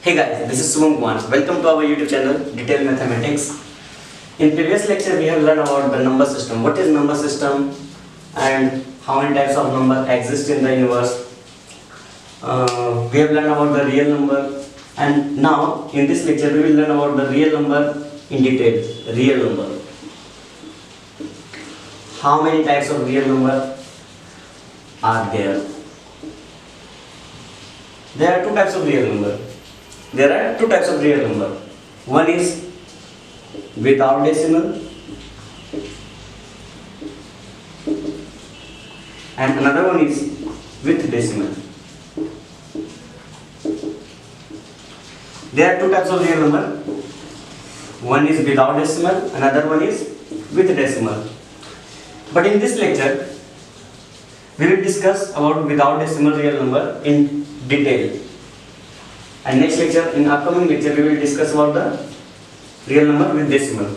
Hey guys, this is Subham Kumar. Welcome to our YouTube channel, Detailed Mathematics. In previous lecture, we have learned about the number system. What is number system and how many types of number exist in the universe. We have learned about the real number, and now in this lecture, we will learn about the real number in detail. Real number. How many types of real number are there? There are two types of real number. One is without decimal and another one is with decimal. There are two types of real number. One is without decimal, another one is with decimal. But in this lecture, we will discuss about without decimal real number in detail. And next lecture, in upcoming lecture, we will discuss about the real number with decimal.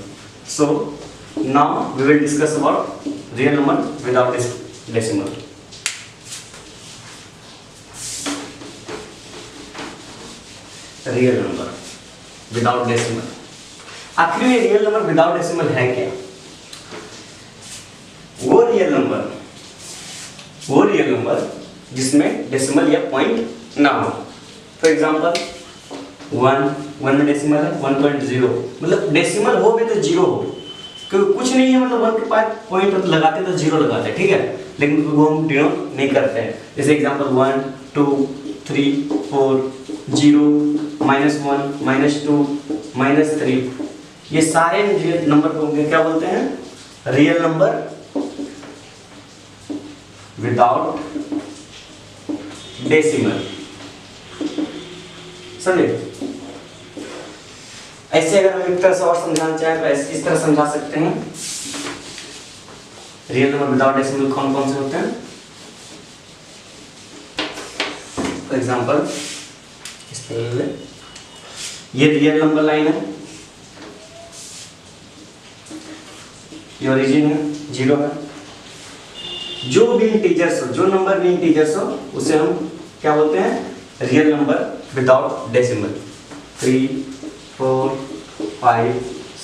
So now we will discuss about real number without decimal. Real number without decimal. आखिर में real number without decimal है क्या? वो real number जिसमें decimal या point ना हो. For example 1 में डेसिमल है 1.0, मतलब डेसिमल हो भी तो जीरो हो, क्योंकि कुछ नहीं है, मतलब 1 के पास पॉइंट लगाते तो जीरो लगाते हैं, ठीक है, लेकिन वो हम डिनोट नहीं करते हैं. जैसे एग्जांपल 1 2 3 4 0 -1 -2 -3, ये सारे नंबर को क्या बोलते हैं? Real number without decimal. समझे? ऐसे अगर हम एक तरह से और समझाना चाहें तो ऐसे इस तरह समझा सकते हैं. रियल नंबर विदाउट डेसिमल कौन कौन से होते हैं? फॉर एग्जांपल ये रियल नंबर लाइन है, ये ओरिजिन है, जीरो है. जो भी इंटीजर्स हो, जो नंबर भी इंटीजर्स हो, उसे हम क्या बोलते हैं? Real number without decimal. 3 4 5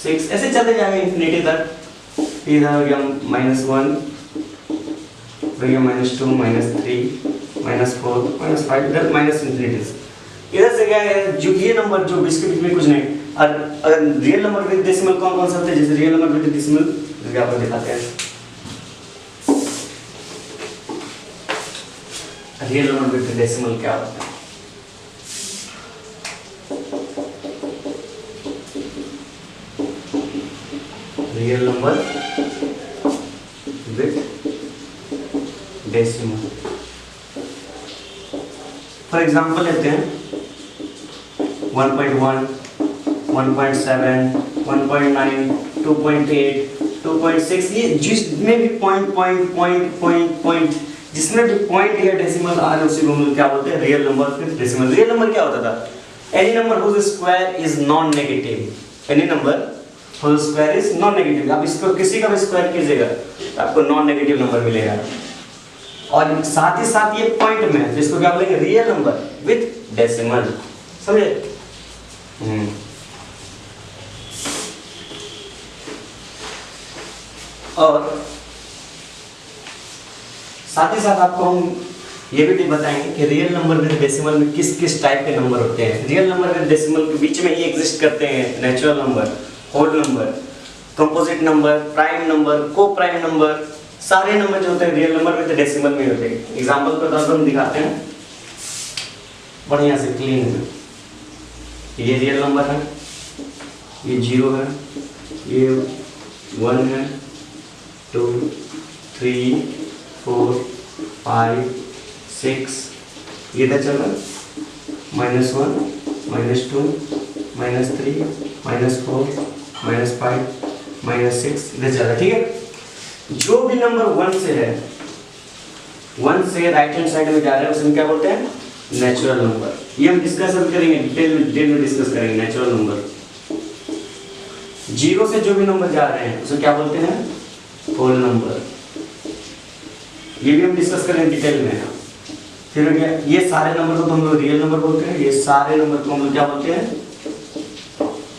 6 ऐसे चलते जाएंगे इंफिनिटी तक. इधर हो गया -1, हो गया -2 -3 -4 -5, इधर माइनस इंफिनिटी. इधर से क्या है, जो ये नंबर जो इसके बीच में कुछ नहीं. और अगर रियल नंबर विद डेसिमल कौन कौन से होते हैं? जैसे रियल नंबर विद डेसिमल आपको दिखाते हैं. रियल नंबर विद डेसिमल क्या होता है? Real number with decimal. For example लेते हैं 1.1 1.7 1.9 2.8 2.6. ये जिसमें भी पॉइंट जिसमें भी पॉइंट या डेसिमल आ रहे उसी को हम क्या बोलते हैं? Real number with decimal. Real number क्या होता था? Any number whose square is non negative. Any number whose square is non negative. आप इसको किसी का भी स्क्वायर कीजिएगा तो आपको नॉन नेगेटिव नंबर मिलेगा. और साथ ही साथ ये पॉइंट में है, जिसको क्या बोलेंगे? Real number with decimal. समझे? और साथ ही साथ आपको हम ये भी बताएंगे कि रियल नंबर विद डेसिमल में किस किस टाइप के नंबर होते हैं. रियल नंबर विद डेसिमल के बीच में ही एग्जिस्ट करते हैं natural number, whole number, composite number, prime number, coprime number. सारे नंबर जो होते हैं रियल नंबर विद डेसिमल में होते हैं. एग्जांपल के तौर पर हम दिखाते हैं बढ़िया से क्लीन में. ये रियल नंबर है, ये 0 है, ये 1 है, 2 3 4 5 6, ये इधर चल रहा है -1 -2 -3 -4 -5 -6, इधर चल रहा है, ठीक है. जो भी नंबर 1 से है, 1 से राइट हैंड साइड में जा रहा है, उसे हम क्या बोलते हैं? Natural number. ये हम डिस्कस करेंगे, डिटेल में डिस्कस करेंगे नेचुरल नंबर. 0 से जो भी नंबर जा रहे हैं उसे क्या बोलते हैं? Whole number. ये भी हम डिस्कस करेंगे डिटेल में. फिर हो गया ये सारे नंबर को तो हम लोग रियल नंबर बोलते हैं, ये सारे नंबर को हम लोग क्या बोलते हैं,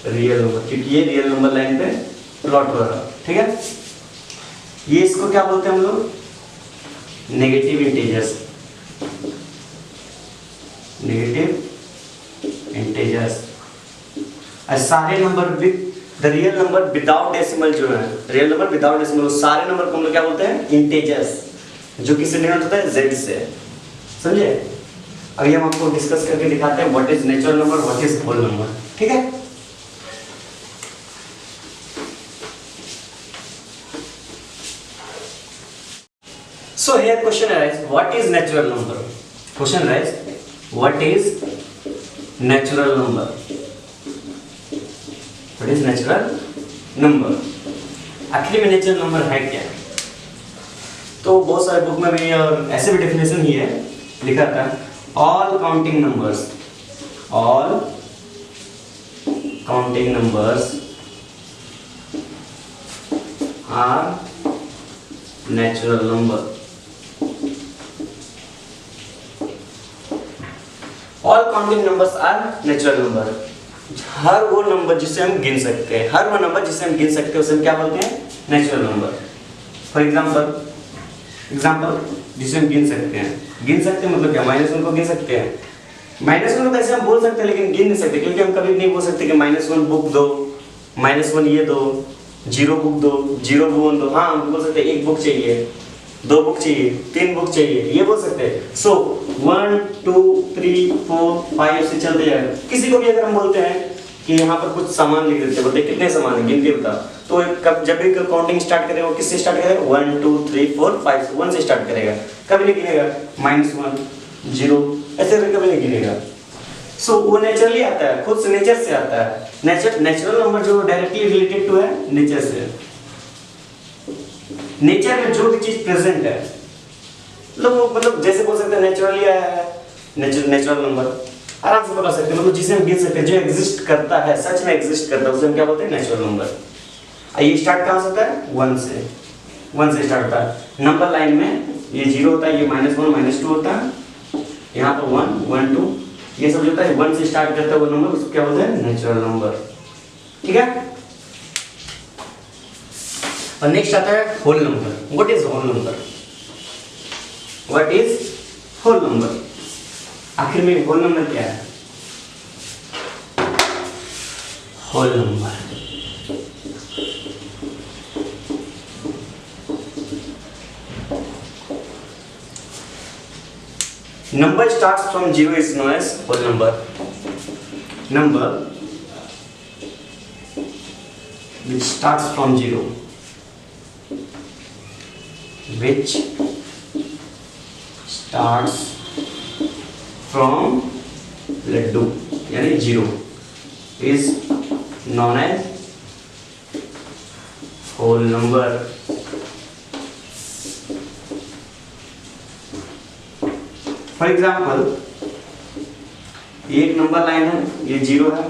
रियल नंबर, क्योंकि ये रियल नंबर लाइन पे प्लॉट हो रहा है, ठीक है। ये इसको क्या बोलते हैं हम लोग, नेगेटिव इंटीजर्स, नेगेटिव इंटीजर्स। और सारे number with the real number without decimal जो है, रियल नंबर विदाउट डेसिमल, सारे नंबर को हम लोग क्या बोलते हैं, इंटीजर्स, जो किससे डिनोट होता है, z से, समझे। अभी हम आपको डिस्कस करके दिखाते हैं what is natural number, what is whole number, ठीक है। So here question arises, what is natural number? Question arises, what is natural number? What is natural number? आखिर में नेचुरल नंबर है क्या? तो बहुत सारे बुक में भी और ऐसे भी डेफिनेशन ही है, लिखा था all counting numbers are natural number. All counting numbers are natural number. हर वो नंबर जिसे हम गिन सकते हैं, हर वो नंबर जिसे हम गिन सकते हैं उसे हम क्या बोलते हैं, नेचुरल नंबर। फॉर एग्जाम्पल जिसे हम गिन सकते हैं मतलब क्या, -1 को गिन सकते हैं। -1 को ऐसे हम बोल सकते हैं लेकिन गिन नहीं सकते, क्योंकि हम कभी नहीं बोल सकते कि -1 बुक दो, -1 ये दो, 0 बुक दो, 0 बुक दो। हाँ हम बोल सकते हैं 1 बुक चाहिए, 2 बुक चाहिए, 3 बुक चाहिए, ये बोल सकते हैं। सो 1 2 3 4 5 से चलते जाएगा। किसी को भी अगर हम बोलते हैं कि यहाँ पर कुछ सामान लिख देते हैं, बोलते कितने सामान है गिन के बता, तो कब जब भी काउंटिंग स्टार्ट करेगा वो किससे स्टार्ट करेगा, 1 2 3 4 5 1 से स्टार्ट करेगा, कभी नहीं गिनेगा -1 0 ऐसे करके कभी नहीं गिनेगा। सो वो नेचुरली आता है, खुद से नेचर से आता है। नेचुरल नंबर जो डायरेक्टली रिलेटेड टू है नेचर से, नेचर में जो भी चीज प्रेजेंट है, मतलब जैसे बोल सकते हैं नेचुरली आया है, नेचुरल नंबर आराम से बता सकते हैं, मतलब जिसे हम गिन सकते हैं, जो एग्जिस्ट करता है, सच में एग्जिस्ट करता है, उसे हम क्या बोलते हैं, नेचुरल नंबर। ये स्टार्ट कहाँ से होता है, 1 से स्टार्ट होता है। नंबर लाइन में ये 0 होता है, ये -1 -2 होता है, यहाँ पर 1 1 2 ये सब जो होता है 1 से स्टार्ट करता है वो नंबर, उसको क्या बोलते हैं, नेचुरल नंबर, ठीक है। और नेक्स्ट आता है whole number. What is whole number? What is whole number? आखिर में होल नंबर क्या है? Whole number number starts from 0 is known as whole number. Number which starts from 0, which starts from laddu यानी 0 is known as whole number. For example ये एक number line है, ये 0 है,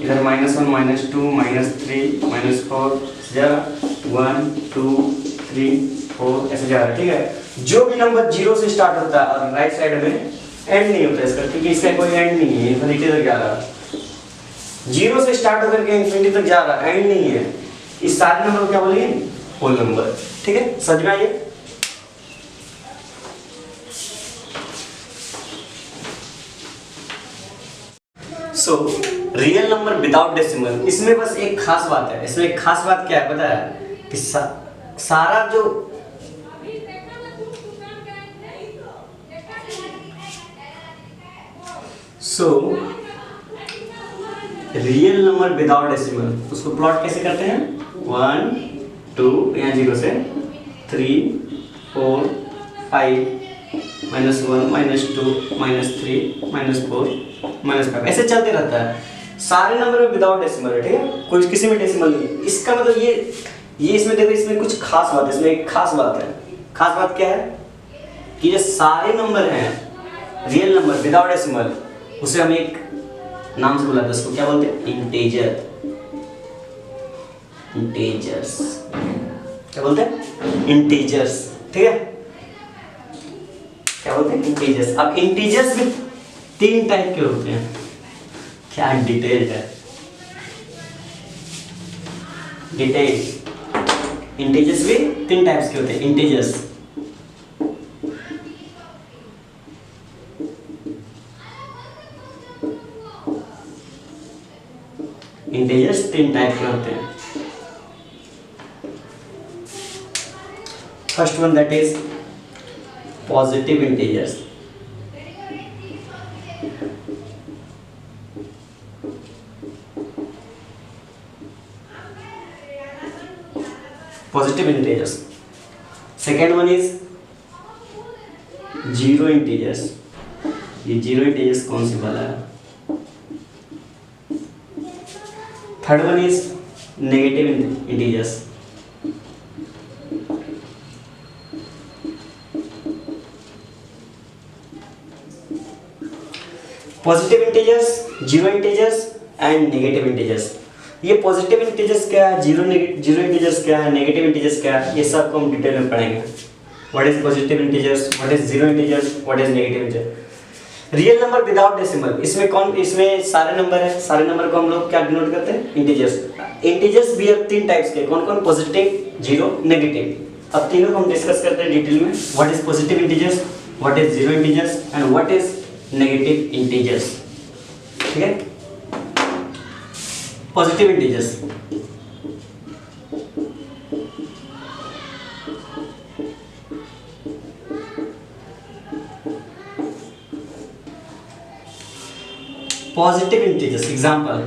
इधर -1 -2 -3 -4 1 2 3 4 ऐसे जा रहा है, ठीक है। जो भी नंबर 0 से स्टार्ट होता है और राइट साइड में एंड नहीं होता इसका, क्योंकि इसका कोई एंड नहीं है, इन्फिनिटी तक जा रहा है। 0 से स्टार्ट होकर के इन्फिनिटी तक जा रहा है, एंड नहीं है, इस सारे नंबर को क्या बोलेंगे, होल नंबर, ठीक है। समझ में आइए। So real number without decimal, इसमें बस एक खास बात है, इसमें एक खास बात क्या है पता है कि सारा जो रियल नंबर विदाउट डेसिमल उसको प्लॉट कैसे करते हैं, 1 2 यहाँ 0 से 3 4 5 -1 -2 -3 -4 -5 ऐसे चलते रहता है। सारे नंबर में विदाउट डेसिमल है, ठीक है, कोई किसी में डेसिमल नहीं। इसका मतलब ये इसमें देखो, इसमें कुछ खास बात है, इसमें एक खास बात है। खास बात क्या है कि ये सारे नंबर हैं रियल नंबर विदाउट डेसिमल, उसे हम एक नाम से बुलाते हैं, उसको क्या बोलते हैं, इंटीजर। इंटीजर्स क्या बोलते हैं, इंटीजर्स, ठीक है। क्या बोलते हैं? इंटीजर्स। अब इंटीजर्स भी 3 टाइप के होते हैं। क्या डिटेल है, डिटेल। इंटीजर्स भी 3 टाइप्स के होते हैं। इंटीजर्स इंटीजर्स 3 टाइप के होते हैं। First one that is positive integers. Positive integers. Second one is zero integers. ये जीरो इंटीजर्स कौन सी वाला है? Third one is negative integers. Positive integers, zero integers and negative integers. ये पॉजिटिव इंटीजर्स क्या है, जीरो इंटीजर्स क्या है, negative integers क्या है, ये सब को हम डिटेल में पढ़ेंगे। What is positive integers, what is zero integers, what is negative integers. Real number without decimal, इसमें सारे नंबर है, सारे नंबर को हम लोग क्या डिनोट करते हैं? इंटीजर्स। इंटीजर्स भी अब 3 टाइप्स के, कौन कौन? Positive, zero, negative. अब तीनों को हम डिस्कस करते हैं डिटेल में। What is positive integers, what is zero integers and what is negative integers. ठीक है? Positive integers, positive integers example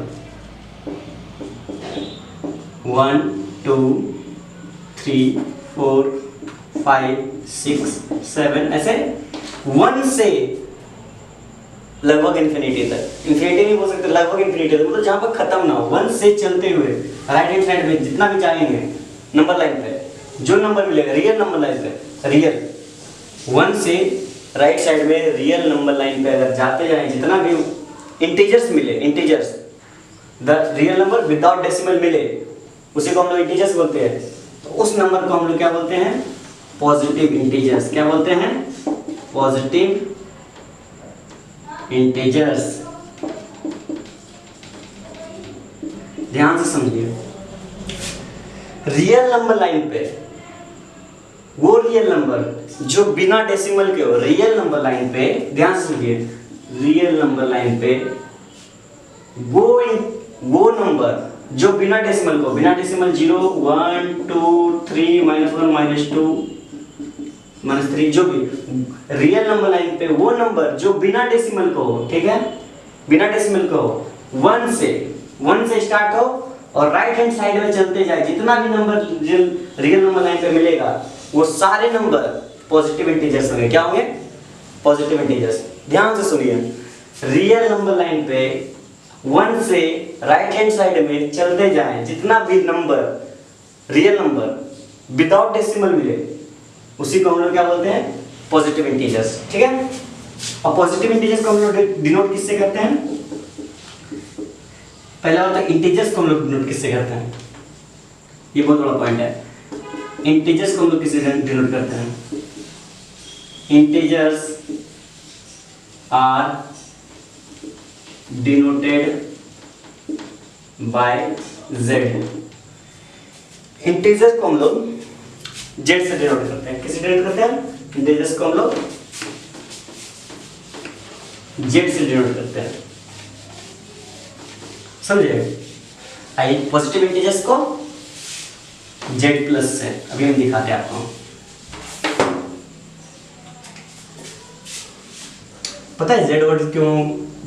1 2 3 4 5 6 7 ऐसे 1 से लगभग इन्फिनिटी तक। इन्फिनिटी नहीं बोल सकते, लगभग इन्फिनिटी तक, मतलब जहां पर खत्म ना हो। 1 से चलते हुए राइट हैंड साइड में जितना भी चाहेंगे नंबर लाइन पे जो नंबर मिलेगा रियल नंबर लाइन पे, रियल 1 से राइट साइड में रियल नंबर लाइन पे अगर जाते जाएं जितना भी इंटीजर्स मिले, integers the real number without decimal मिले, उसी को हम लोग इंटीजर्स बोलते हैं। तो उस नंबर को हम लोग क्या बोलते हैं? Positive integers. क्या बोलते हैं? Positive integers. ध्यान से समझिए, रियल नंबर लाइन पे वो रियल नंबर जो बिना डेसिमल के हो, रियल नंबर लाइन पे ध्यान से समझिए, रियल नंबर लाइन पे वो नंबर जो बिना डेसिमल को, बिना डेसिमल 0 1 2 3 -1 -2 -3 जो भी रियल नंबर लाइन पे वो नंबर जो बिना डेसिमल को हो, ठीक है, बिना डेसिमल को हो, 1 से स्टार्ट हो और राइट हैंड साइड में चलते जाए, जितना भी नंबर रियल नंबर लाइन पे मिलेगा वो सारे नंबर पॉजिटिव इंटीजर्स होंगे। क्या होंगे? Positive integers. ध्यान से सुनिए, रियल नंबर लाइन पे 1 से राइट हैंड साइड में चलते जाएं, जितना भी number real number without decimal मिले उसी को हम लोग क्या बोलते हैं? Positive integers. ठीक है? और पॉजिटिव इंटीजर्स को हम लोग डिनोट किससे करते हैं? पहला होता है इंटीजर्स को हम लोग डिनोट किससे करते हैं? ये बहुत बड़ा पॉइंट है। इंटीजर्स को हम लोग किससे डिनोट करते हैं? Integers are denoted by z. इंटीजर्स को हम लोग जेड से डिनोट करते हैं। किससे डिनोट करते हैं? इंटीजर्स को हम लोग जेड से डिनोट करते हैं। समझे? आइए पॉजिटिव इंटीजर्स को जेड प्लस से अभी हम दिखाते हैं आपको। पता है जेड वर्ड क्यों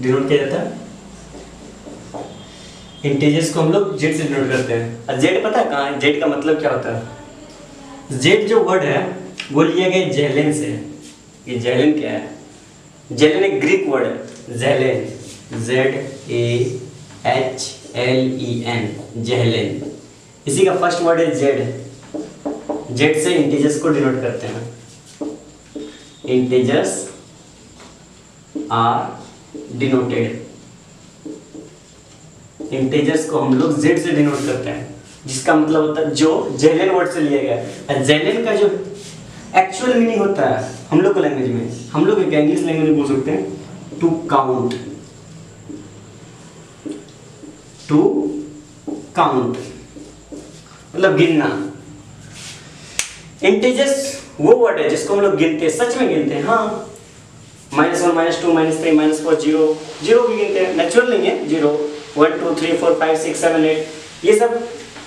डिनोट किया जाता है? इंटीजर्स को हम लोग जेड से डिनोट करते हैं। और जेड पता है कहाँ है? जेड का मतलब क्या होता है? जेड जो वर्ड है वो लिया गया जेलेन से। ये जेलेन क्या है? जेलेन एक ग्रीक वर्ड है, जेलेन, ZAHLEN, जेलेन। इसी का फर्स्ट वर्ड है जेड। जेड से इंटीजर्स को डिनोट करते हैं। इंटीजर्स आर डिनोटेड, इंटीजर्स को हम लोग जेड से डिनोट करते हैं, जिसका मतलब होता है जो जेलेन वर्ड से लिया गया है। जेलेन का जो एक्चुअल मीनिंग होता है हम लोग को लैंग्वेज में, हम लोग क्या इंग्लिश लैंग्वेज में बोल सकते हैं, टू काउंट, टू काउंट मतलब गिनना। इंटीजर्स वो वर्ड है जिसको हम लोग गिनते हैं, सच में गिनते हैं। हाँ, -1 -2 -3 -4 0 0 भी गिनते हैं, नेचुरल नहीं है। 0 1 2 3 4 5 6 7 8 ये सब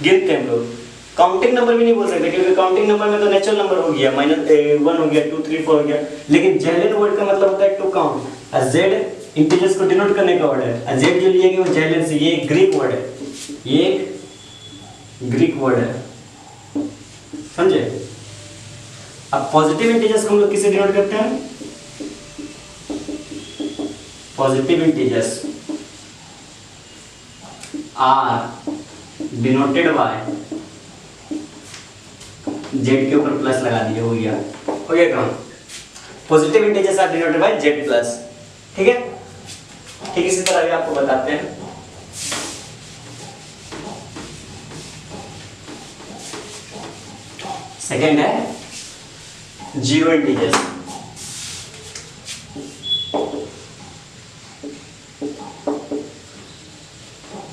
गिनते हैं हम लोग। काउंटिंग नंबर भी नहीं बोल सकते क्योंकि काउंटिंग नंबर में तो नेचुरल नंबर हो गया, -1 हो गया, 2 3 4 हो गया। लेकिन जेलिन वर्ड का मतलब होता है टू काउंट। जेड इंटीजर्स को डिनोट करने का वर्ड है। जेड जो लिया गया वो जेलिन से, ये ग्रीक वर्ड है, ये ग्रीक वर्ड है, समझे। अब पॉजिटिव इंटीजर्स को हम लोग किसे डिनोट करते हैं, positive integers are denoted by, z के ऊपर प्लस लगा दिया, हो गया काम। Positive integers are denoted by z plus, ठीक है। ठीक इसी तरह भी आपको बताते हैं। सेकेंड है जीरो इंटीजर्स।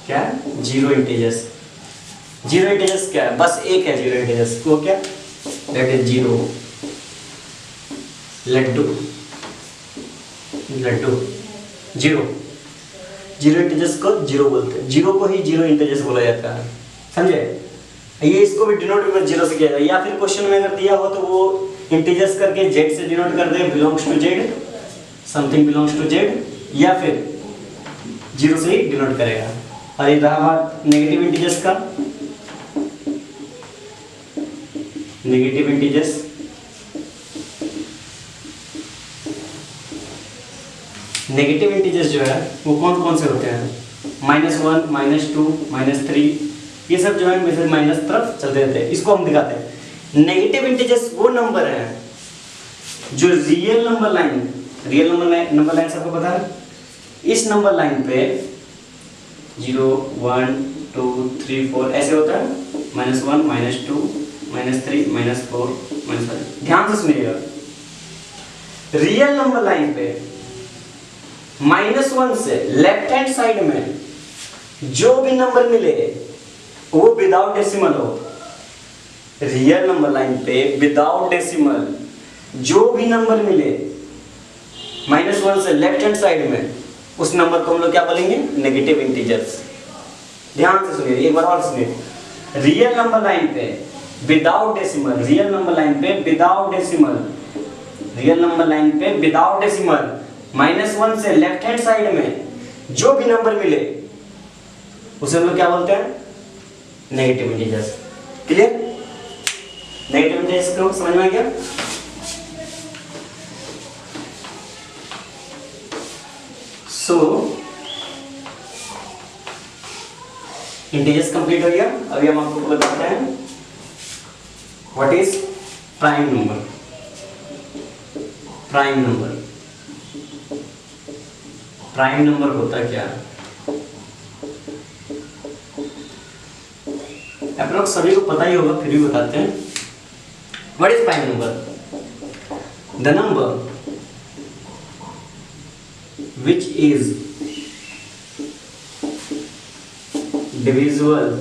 क्या जीरो इंटीजर्स, जीरो इंटीजर्स क्या है, बस एक है जीरो इंटीजर्स, वो क्या, दैट इज जीरो। लड्डू, लड्डू जीरो, जीरो इंटीजर्स को जीरो बोलते हैं, जीरो को ही जीरो इंटीजर्स बोला जाता है, समझे। ये इसको भी डिनोट भी जीरो से किया जाए, या फिर क्वेश्चन में अगर दिया हो तो वो इंटीजर्स करके जेड से डिनोट कर दे, belongs to Z, something belongs to Z, या फिर जीरो से ही डिनोट करेगा। और ये रहा बात नेगेटिव इंटीजर्स का। नेगेटिव इंटीजर्स नेगेटिव इंटीजर्स जो है वो कौन कौन से होते हैं, -1 -2 -3 ये सब जो है मेरे माइनस तरफ चलते रहते हैं। इसको हम दिखाते हैं। नेगेटिव इंटीजर्स वो नंबर हैं जो real number line, real number line सबको पता है, इस नंबर लाइन पे 0 1 2 3 4 ऐसे होता है, -1 -2 -3 -4 -5। ध्यान से सुनिएगा, रियल नंबर लाइन पे -1 से लेफ्ट हैंड साइड में जो भी नंबर मिले वो विदाउट डेसिमल हो। रियल नंबर लाइन पे विदाउट डेसिमल जो भी नंबर मिले -1 से लेफ्ट हैंड साइड में, उस नंबर को हम लोग क्या बोलेंगे, नेगेटिव इंटीजर्स। ध्यान से सुनिए, एक बार और सुनिए। रियल नंबर लाइन पे without decimal, real number line पे without decimal, real number line पे विदाउट डेसिमल -1 से लेफ्ट हैंड साइड में जो भी नंबर मिले उसे हम लोग क्या बोलते हैं, negative integers. Clear, negative integers को समझ में आ गया। सो इंटीजर्स कंप्लीट हो गया। अभी हम आपको बताते हैं what is prime number. Prime number, prime number होता क्या है, अप्रोक्स सभी को पता ही होगा, फिर भी बताते हैं। What is prime number, the number which is divisible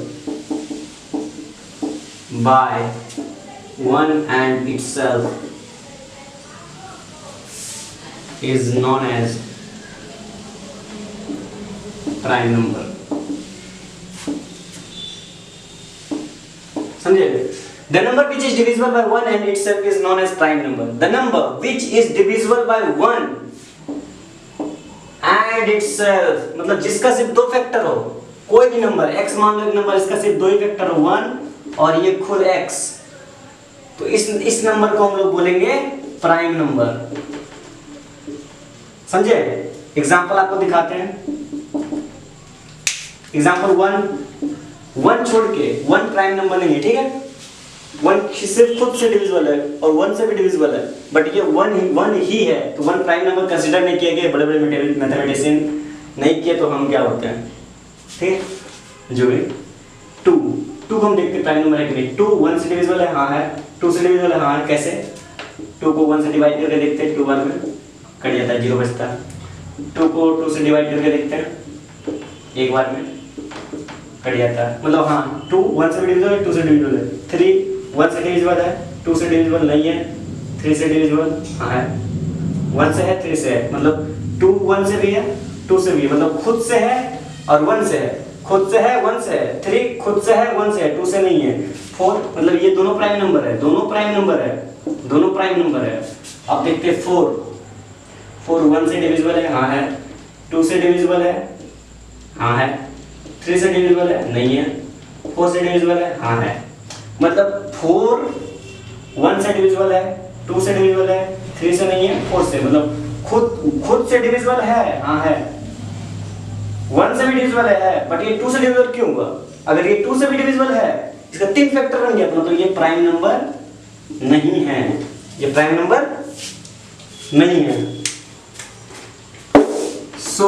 by 1 and itself is known as prime number। समझे, the number which is divisible by 1 and itself is known as prime number। the number which is divisible by 1 and itself मतलब जिसका सिर्फ दो factor हो, कोई भी number x मान लो, एक नंबर इसका सिर्फ दो ही फैक्टर हो, 1 और ये खुद x, तो इस नंबर को हम लोग बोलेंगे प्राइम नंबर। समझे, एग्जांपल आपको दिखाते हैं। एग्जांपल 1 छोड़ के 1 प्राइम नंबर नहीं है, ठीक है। 1 सिर्फ खुद से डिविजिबल है और 1 से भी डिविजिबल है, बट ये 1 ही है, तो 1 प्राइम नंबर कंसीडर नहीं किया गया। बड़े बड़े मैथमेटिशियन नहीं किए तो हम क्या होते हैं, ठीक है। जो भी 2 को हम देखते हैं प्राइम नंबर है कि नहीं। 2 1 से डिविजिबल है, हाँ है। 2 से डिविजिबल है, हाँ है। कैसे, 2 को 1 से डिवाइड करके देखते हैं, 2 बार में कट जाता है, 0 बचता है। 2 को 2 से डिवाइड करके देखते हैं, एक बार में कट जाता है। मतलब हाँ 2 1 से डिविजिबल है, 2 से डिविजिबल है। 3 1 से डिविजिबल है, 2 से डिविजिबल नहीं है। 3 से डिविजिबल हाँ है, 1 से है, 3 से है। मतलब 2 1 से भी है, 2 से भी है। मतलब खुद से है और 1 से है, खुद से है 1 से है। 3 खुद से है 1 से है, 2 से नहीं है। 4 मतलब ये दोनों प्राइम नंबर है, दोनों प्राइम नंबर है, दोनों प्राइम नंबर है। अब देखते हैं 4 1 से डिविजिबल है, हाँ है। 2 से डिविजिबल है, हाँ है। 3 से डिविजिबल है, नहीं है। 4 से डिविजिबल है, हाँ है। मतलब 4 1 से डिविजिबल है, 2 से डिविजिबल है, 3 से नहीं है, 4 से। मतलब खुद से डिविजिबल है, हाँ है। 1 से भी डिविजिबल है, बट ये 2 से डिविजिबल क्यों हुआ? अगर ये 2 से भी डिविजिबल है, इसका 3 फैक्टर बन गया, मतलब ये प्राइम नंबर नहीं है, ये प्राइम नंबर नहीं है। So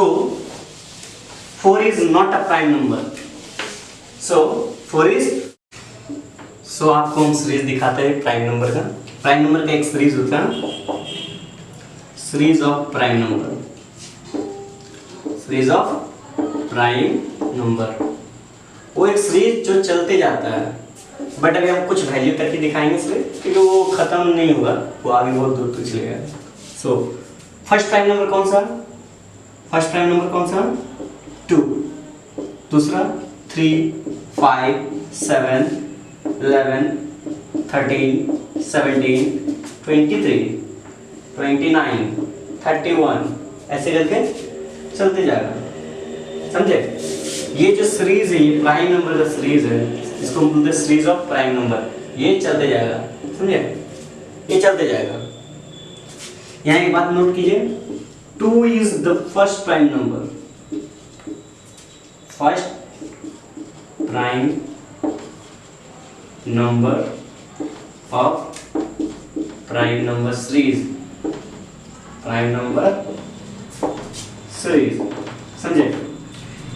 4 is not a prime number. So 4 is, so आपको हम सीरीज दिखाते हैं प्राइम नंबर का। प्राइम नंबर का एक सीरीज होता है, series of prime number, series of prime number. वो एक सीरीज जो चलते जाता है, बट अभी हम कुछ वैल्यू तक ही दिखाएंगे इसलिए, क्योंकि वो खत्म नहीं होगा, वो आगे बहुत दूर तक चलेगा। सो फर्स्ट प्राइम नंबर कौन सा? फर्स्ट प्राइम नंबर कौन सा? 2। दूसरा 3 5 7 11 13 17 23 29 31 ऐसे करके चलते जाएगा, समझे? ये जो सीरीज है, ये प्राइम नंबर का सीरीज है, इसको हम बोलते हैं सीरीज ऑफ प्राइम नंबर। ये चलते जाएगा, समझे? ये चलते जाएगा। यहाँ एक बात नोट कीजिए, 2 is the first prime number, first prime number of prime number series, prime number series, समझे?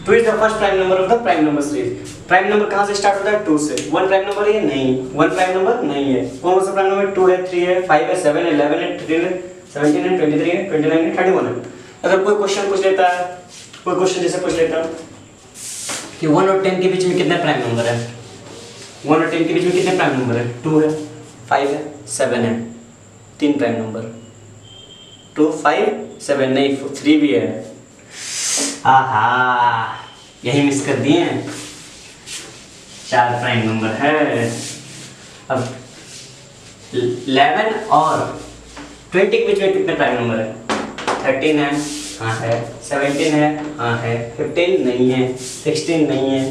2 is the first prime number of the prime number series। Prime number कहाँ से स्टार्ट होता है? 2 से। 1 प्राइम नंबर है? नहीं, 1 prime number नहीं है। कौन सा प्राइम नंबर? 2 है, 3 है, 5 है, 7 है, 11 है, 13 है, 17 है, 23 है, 29 है, 31 है। अगर कोई क्वेश्चन पूछ लेता है, कोई क्वेश्चन जैसे पूछ लेता कि 1 और 10 के बीच में कितने प्राइम नंबर है? 1 और 10 के बीच में कितने प्राइम नंबर है? 2 है, 5 है, 7 है, 3 प्राइम नंबर। 2 5 7 नहीं, 3 भी है। आहा, यही मिस कर दिए हैं, 4 प्राइम नंबर है। अब 11 और 20 के बीच में कितने प्राइम नंबर है? 13 है, हाँ है। 17 है, हाँ है। 15 नहीं है, 16 नहीं है,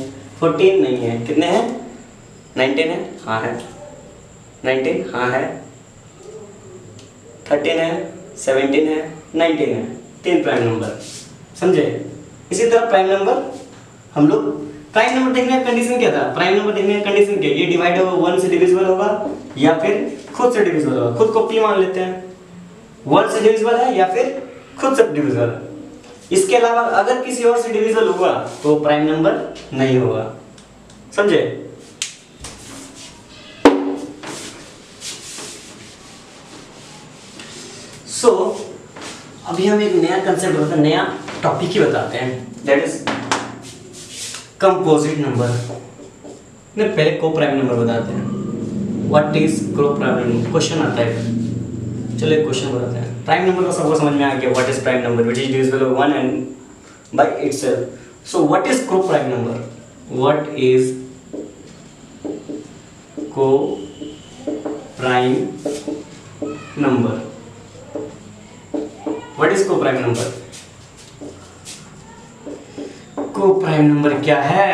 14 नहीं है। कितने हैं? 19 है, हाँ है। 19 हाँ है। 13 है, 17 है, 19 है। 3 प्राइम नंबर, समझे? इसी तरह प्राइम नंबर हम लोग, प्राइम नंबर देखने का कंडीशन क्या था? प्राइम नंबर देखने का कंडीशन क्या? ये डिवाइड होगा, 1 से डिविजिबल होगा या फिर खुद से डिविजिबल होगा। खुद को p मान लेते हैं, 1 से डिविजिबल है या फिर खुद से डिविजिबल है। इसके अलावा अगर किसी और से डिविजिबल हुआ तो प्राइम नंबर नहीं होगा, समझे? सो अभी हम एक नया कंसेप्ट बताते हैं, नया टॉपिक ही बताते हैं, दैट इज कंपोजिट नंबर। ने पहले को प्राइम नंबर बताते हैं। व्हाट इज को प्राइम नंबर? क्वेश्चन आता है, चलो एक क्वेश्चन बताते हैं। प्राइम नंबर को सबको समझ में आ गया, what is prime number, which is divisible by 1 and by itself. So what is को प्राइम नंबर? व्हाट इज को प्राइम नंबर? व्हाट इज को prime number? Coprime number क्या है?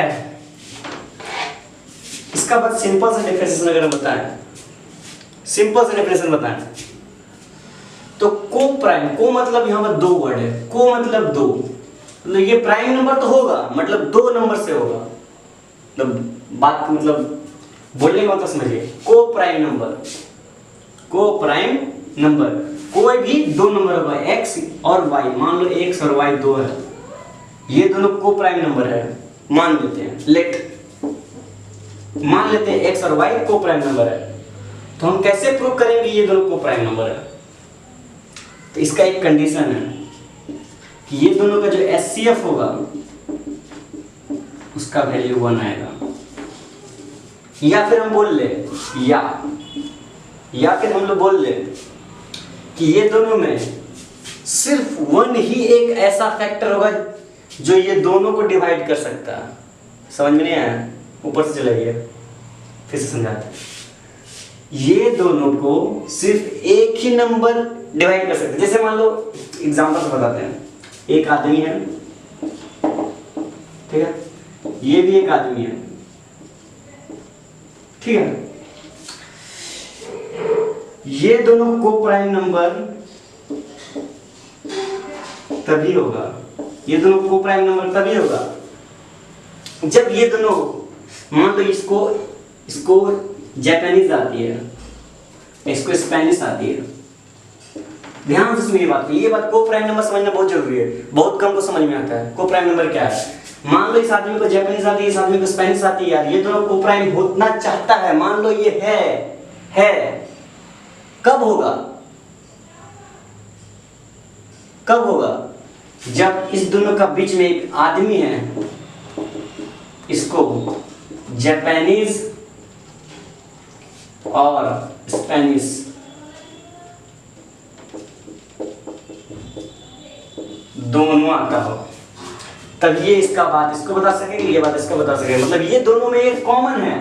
इसका बस सिंपल सा डेफिनेशन अगर बताएं, सिंपल सा डेफिनेशन बताएं तो को प्राइम, को मतलब यहां पर 2 वर्ड है। को मतलब 2, मतलब ये प्राइम नंबर तो होगा, मतलब 2 नंबर से होगा। मतलब बात, मतलब बोलने का मतलब समझिए। को prime number, coprime number कोई भी 2 नंबर होगा, x और y। मान लो x और y 2 है, ये दोनों को प्राइम नंबर है, मान लेते हैं। मान लेते हैं x और y को प्राइम नंबर है। तो हम कैसे प्रूव करेंगे ये दोनों को प्राइम नंबर है? तो इसका एक कंडीशन है कि ये दोनों का जो HCF होगा उसका वैल्यू 1 आएगा, या फिर हम बोल ले या फिर हम लोग बोल ले कि ये दोनों में सिर्फ 1 ही एक ऐसा फैक्टर होगा जो ये दोनों को डिवाइड कर सकता है। समझ में नहीं आया? ऊपर से चलाइए, फिर से समझाते हैं। ये दोनों को सिर्फ एक ही नंबर डिवाइड कर सकते हैं। जैसे मान लो एग्जांपल से बताते हैं, एक आदमी है, ठीक है, ये भी एक आदमी है, ठीक है, ये दोनों को प्राइम नंबर तभी होगा, ये दोनों को प्राइम नंबर तभी होगा जब ये दोनों, मान लो इसको जापानीज आती है, इसको स्पेनिश आती है। ध्यान से सुनिए ये बात को प्राइम नंबर समझना बहुत जरूरी है, बहुत कम को समझ में आता है। को प्राइम नंबर क्या है? मान लो इस आदमी को जापानीज आती है, इस आदमी को स्पेनिश आती है, यार ये दोनों को प्राइम होना चाहता है, मान लो ये है, कब होगा? कब होगा? जब इस दोनों का बीच में एक आदमी है, इसको जापानीज और स्पेनिश दोनों आता हो, तब ये इसका बात इसको बता सकेंगे, ये बात इसको बता सकेंगे। मतलब ये दोनों में एक कॉमन है,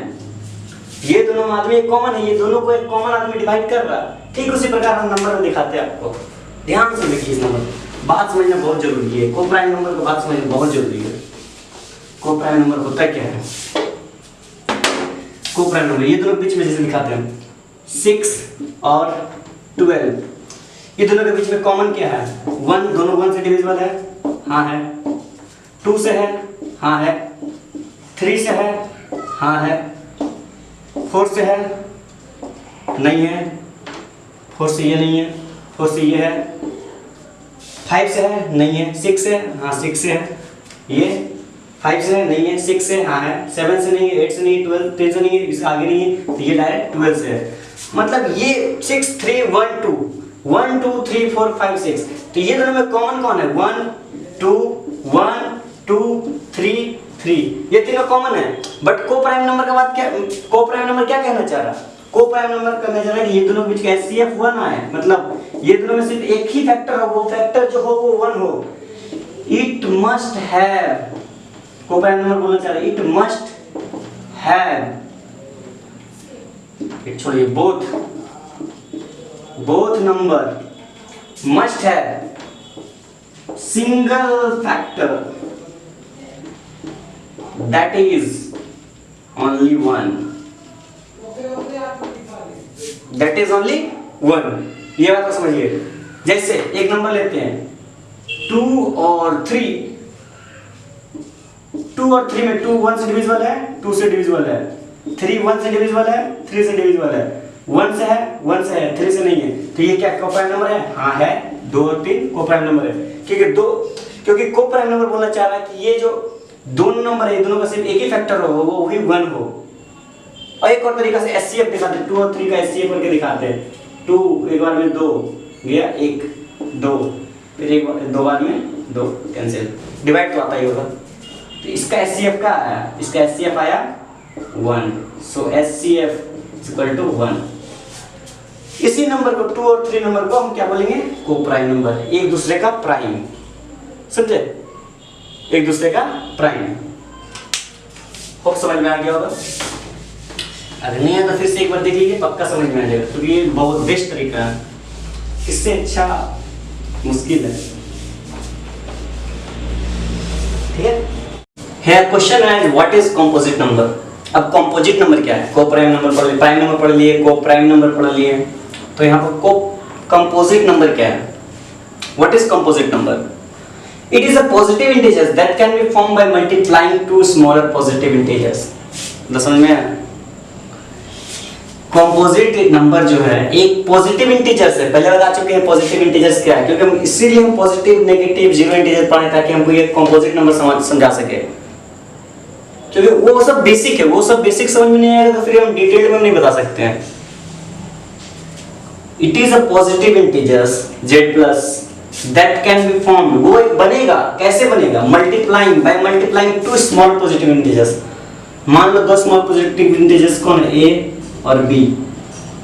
ये दोनों आदमी एक कॉमन है, ये दोनों को एक कॉमन आदमी डिवाइड कर रहा है। ठीक उसी प्रकार हम नंबर में दिखाते हैं आपको। ध्यान से देखिए, इस नंबर बात समझना बहुत जरूरी है। को प्राइम नंबर को बात समझना बहुत जरूरी है। को प्राइम नंबर होता क्या है? को प्राइम नंबर ये दोनों के बीच में जैसे दिखाते हैं 6 और 12, ये दोनों के बीच में कॉमन क्या है? 1, दोनों 1 से डिविजिबल है, हाँ है। 2 से है, हाँ है। 3 से है, हाँ है। 4 से है, नहीं है। 4 से ये नहीं है, 4 से ये है। 5 से है, नहीं है। 6 से, हाँ 6 से है। ये 5 से है, नहीं है। 6 से, हाँ है। 7 से नहीं है, 8 से नहीं है, 12, 10 से नहीं है, इससे आगे नहीं है, तो ये डायरेक्ट 12 से है। मतलब ये 6, 3, 1, 2, 1, 2, 3, 4, 5, 6, तो ये दोनों में कॉमन कौन है? 1, 2, 1, 2, 3, 3, ये तीनों कॉमन है। बट को प्राइम नंबर का बात क्या, को प्राइम नंबर क्या कहना चाह रहा? को प्राइम नंबर कहना चाह रहा है कि ये दोनों के बीच का HCF 1 आए, मतलब ये दोनों में सिर्फ एक ही फैक्टर हो, वो फैक्टर जो हो वो 1 हो। इट मस्ट हैव, को प्राइम नंबर बोलना चाह रहा है, इट मस्ट हैव, छोड़िए, both number must have single factor that is only 1, that is only 1। ये बात को समझिए। जैसे एक नंबर लेते हैं 2 और 3, 2 और 3 में 2 1 से डिविजिबल है, 2 से डिविजिबल है। 3 1 से डिविजिबल है, 3 से डिविजिबल है। 1 से है, 1 से है, 3 से नहीं है, तो ये क्या को प्राइम नंबर है? हाँ है। 2 और 3 को प्राइम नंबर है, क्योंकि को प्राइम नंबर बोलना चाह रहा है कि ये जो दोनों नंबर है, दोनों का सिर्फ एक ही फैक्टर हो, वो भी 1 हो। और एक और तरीका से HCF दिखाते हैं, 2 और 3 का HCF करके दिखाते हैं। 2 एक बार में 2 गया, 1 2, फिर एक बार 2 बार में 2 कैंसिल, डिवाइड तो आता ही होगा। तो इसका HCF क्या आया? इसका HCF आया 1, सो HCF = 1। इसी नंबर को 2 और 3 नंबर को हम क्या बोलेंगे? को प्राइम नंबर, एक दूसरे का प्राइम, समझे? एक दूसरे का प्राइम। होप समझ में आ गया होगा। अगर नहीं है तो फिर से एक बार देख लीजिए, पक्का समझ में आ जाएगा, क्योंकि ये बहुत बेस्ट तरीका है, इससे अच्छा मुश्किल है। ठीक है। Here question is what is composite number? अब composite नंबर क्या है? को प्राइम नंबर पढ़ लिए, प्राइम नंबर पढ़ लिए, को प्राइम नंबर पढ़ लिए, तो यहाँ पर को composite नंबर क्या है? What is composite number? It is a positive integer that can be formed by multiplying two smaller positive integers. समझ में आया? कॉम्पोजिट नंबर जो है एक पॉजिटिव इंटीजर से, पहले बता चुके हैं पॉजिटिव इंटीजर्स क्या है, क्योंकि हम इसीलिए हम पॉजिटिव, नेगेटिव, जीरो इंटीजर पढ़े ताकि हमको ये कॉम्पोजिट नंबर समझा सके, क्योंकि वो सब बेसिक है, वो सब बेसिक समझ में नहीं आएगा तो फिर हम डिटेल में नहीं बता सकते हैं। It is a positive integers z plus that can be formed, वो एक बनेगा, कैसे बनेगा, multiplying by multiplying to small positive integers. मान लो 2 स्मॉल पॉजिटिव इंटीजर्स कौन है, a और b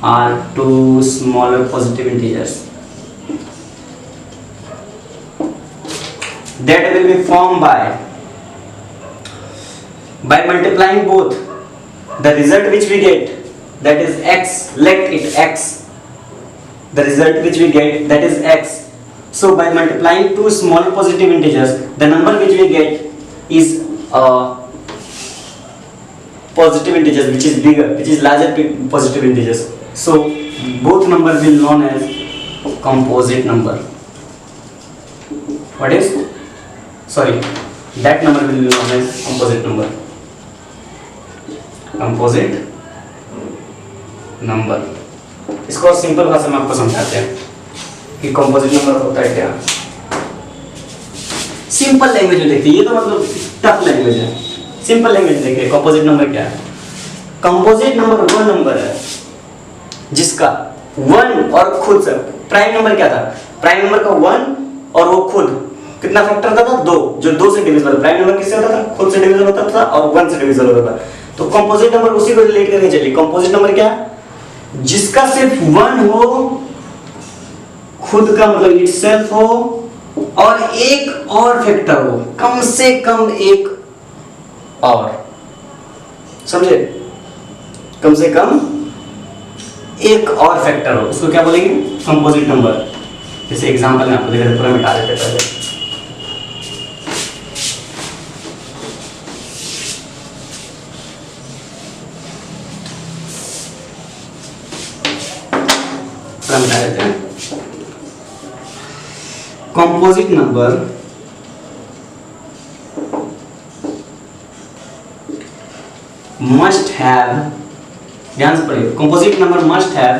are 2 smaller positive integers, that will be formed by multiplying both. The result which we get, that is x, let it x, the result which we get, that is x. So by multiplying 2 small positive integers, the number which we get is positive integers which is bigger, which is larger positive integers. So both number will known as composite number. What is, sorry, that number will be known as composite number. Composite number, इसको simple भाषा में आपको समझाते हैं कि composite number होता है क्या। सिंपल लैंग्वेज में देखिए, ये तो मतलब टफ लैंग्वेज है, सिंपल लैंग्वेज देखिए कंपोजिट नंबर क्या है। कंपोजिट नंबर वो नंबर है जिसका 1 और खुद से, प्राइम नंबर क्या था, प्राइम नंबर का 1 और वो खुद कितना फैक्टर होता था, 2, जो 2 से डिविजिबल, प्राइम नंबर किससे होता था, खुद से डिविजिबल होता था और 1 से डिविजिबल होता था। तो कंपोजिट नंबर उसी को रिलेट करके चलिए। कंपोजिट नंबर क्या, जिसका सिर्फ 1 हो, खुद का मतलब इटसेल्फ हो, और एक और फैक्टर हो, कम से कम एक और, समझे, कम से कम एक और फैक्टर हो, उसको क्या बोलेंगे, कंपोजिट नंबर। जैसे एग्जांपल में आपको दिखा देता, पूरा मिटा देते पहले। मिटा देते हैं। कंपोजिट नंबर मस्ट हैव, ध्यान से पढ़िए, composite number must have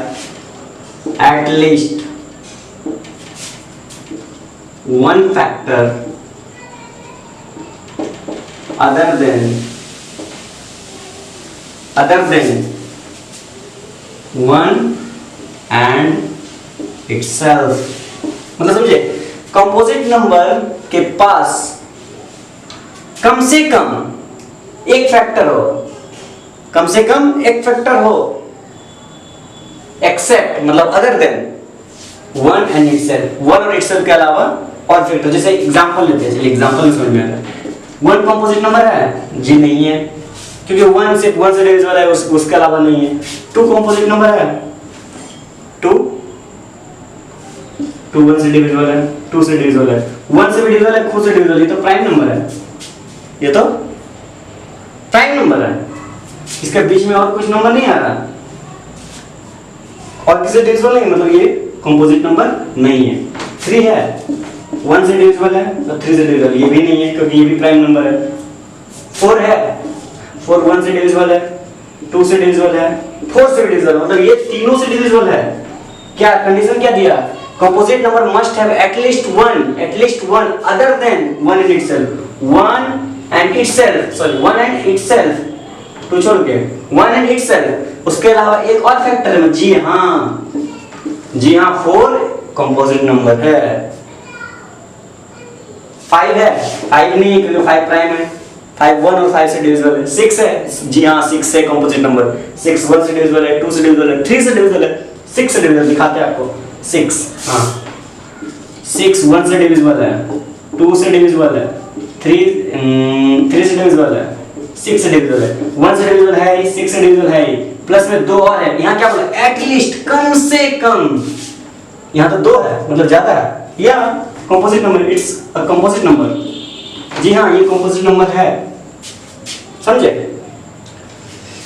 at least 1 factor other than 1 and itself। मतलब समझे, कंपोजिट नंबर के पास कम से कम एक फैक्टर हो, कम से कम एक फैक्टर हो, एक्सेप्ट मतलब अदर देन 1 एंड इटसेल्फ, 1 और इटसेल्फ के अलावा और फैक्टर। जैसे एग्जांपल लेते हैं, चलिए एग्जांपल में समझ में आ रहा है। 1 कंपोजिट नंबर है जी, नहीं है, क्योंकि 1 से डिविजिबल है, उसके अलावा नहीं है। 2 कंपोजिट नंबर है, 2 1 से डिविजिबल है, 2 से डिविजिबल है, 1 से भी डिविजिबल है, खुद से डिविजिबल, ये तो प्राइम नंबर है, ये तो प्राइम नंबर है, इसके बीच में और कुछ नंबर नहीं आ रहा, और किसी डिविजिबल नहीं, मतलब ये कंपोजिट नंबर नहीं है। 3 है, 1 से डिविजिबल है तो 3 से डिविजिबल, ये भी नहीं है क्योंकि ये भी प्राइम नंबर है। 4 है, 4 1 से डिविजिबल है, 2 से डिविजिबल है, 4 से भी डिविजिबल, मतलब ये तीनों से डिविजिबल है। क्या कंडीशन क्या दिया, composite number must have at least one other than 1 and itself, 1 and itself, तो छोड़ के 1 and itself, उसके अलावा एक और फैक्टर है। जी हाँ 4 कंपोजिट नंबर है। 5 है, 5 नहीं क्योंकि 5 प्राइम है, 5 1 और 5 से डिविजिबल है। 6 है, जी हाँ 6 है कंपोजिट नंबर, 6 1 से डिविजिबल है, 2 से डिविजिबल है, 3 से डिविजिबल है, 6 से डिविजिबल, दिखाते हैं आपको। 6 हाँ 6 1 से डिविजिबल है, 2 से डिविजिबल है, 3 से डिविजिबल है, 6 से डिविजिबल है, 1 से डिविजिबल है, 6 से डिविजिबल है, प्लस में 2 और है। यहाँ क्या बोला, एटलीस्ट कम से कम, यहाँ तो 2 है मतलब ज्यादा है, या composite number, it's a composite number. जी हाँ ये कंपोजिट नंबर है, समझे।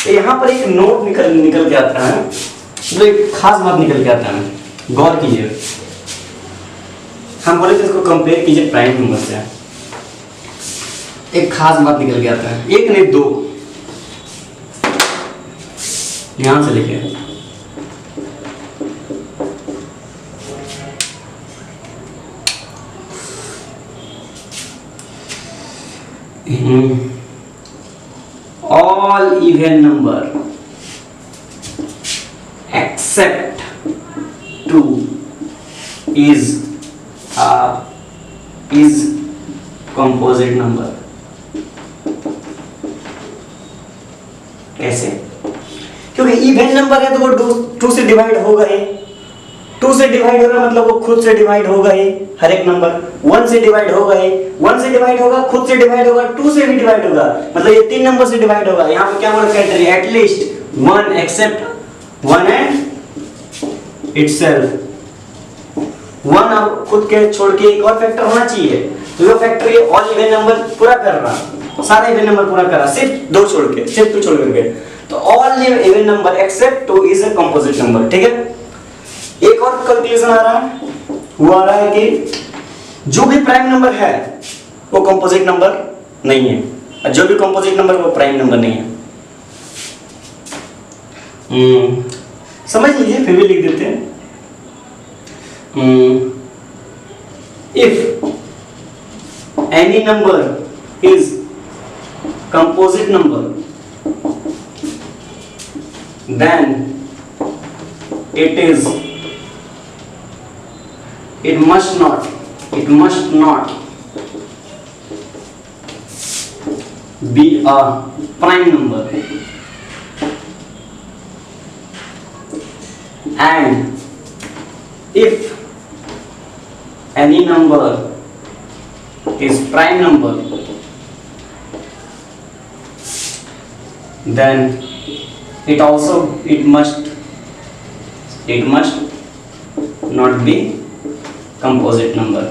यहाँ पर एक नोट निकल के आता है, मतलब एक खास बात निकल के आता है, गौर कीजिए। हम बोले थे इसको कंपेयर कीजिए प्राइम नंबर से, एक खास बात निकल के आता है, एक नहीं 2, ध्यान से लिखिए। all even number except 2 is composite number। कैसे? क्योंकि इवन नंबर है तो वो 2 से डिवाइड होगा ही। 2 से डिवाइड हो रहा मतलब वो खुद से डिवाइड होगा ही। हर एक नंबर 1 से डिवाइड होगा ही, 1 से डिवाइड होगा, खुद से डिवाइड होगा, 2 से भी डिवाइड होगा, मतलब ये 3 नंबर से डिवाइड होगा। यहाँ पे क्या बोला category, at least 1 except 1 and itself. 1 अब खुद के छोड़ के एक और फैक्टर होना चाहिए, तो वो फैक्टर ये ऑल इवन नंबर पूरा कर रहा, सारे इवन नंबर पूरा कर रहा, सिर्फ 2 छोड़ के, सिर्फ 2 छोड़ करके, तो all even number except 2 is a composite number. ठीक है, एक और कंक्लूजन आ रहा है, वो आ रहा है कि जो भी प्राइम नंबर है वो कंपोजिट नंबर नहीं है, और जो भी कंपोजिट नंबर वो प्राइम नंबर नहीं है। समझ लीजिए, फिर भी लिख देते हैं। If any number is composite number then it must not be a prime number, and if any number is prime number then it must not be composite number.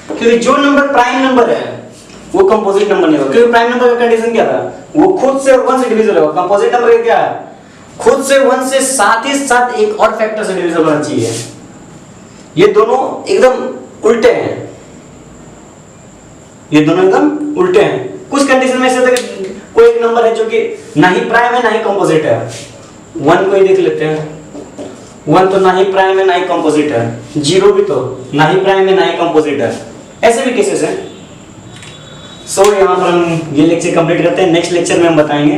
क्योंकि जो नंबर प्राइम नंबर है वो composite number नहीं होगा, क्योंकि prime number का condition क्या था, वो खुद से 1 से डिविजिबल होगा। कंपोजिट नंबर का क्या है, खुद से 1 से साथ ही साथ एक और फैक्टर से डिविजिबल होना चाहिए। ये दोनों एकदम उल्टे हैं, ये दोनों एकदम उल्टे हैं। कुछ कंडीशन में ऐसे कोई एक नंबर है जो कि ना ही प्राइम है ना ही कंपोजिट है। 1 को ही देख लेते हैं, 1 तो ना ही प्राइम है ना ही कंपोजिट है, 0 भी तो ना ही प्राइम है ना ही कंपोजिट है। ऐसे भी केसेस हैं। सो यहाँ पर हम ये लेक्चर कंप्लीट करते हैं। नेक्स्ट लेक्चर में हम बताएंगे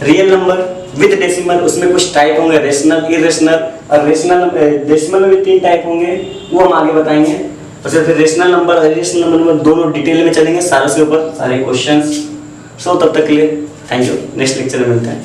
रियल नंबर विद डेसिमल, उसमें कुछ टाइप होंगे, रेशनल, इरेशनल, और रेशनल डेसिमल में भी 3 टाइप होंगे, वो हम आगे बताएंगे। और फिर रेशनल नंबर और इरेशनल नंबर में दोनों डिटेल में चलेंगे, सारे के ऊपर सारे क्वेश्चंस। सो तब तक के लिए थैंक यू, नेक्स्ट लेक्चर में मिलते हैं।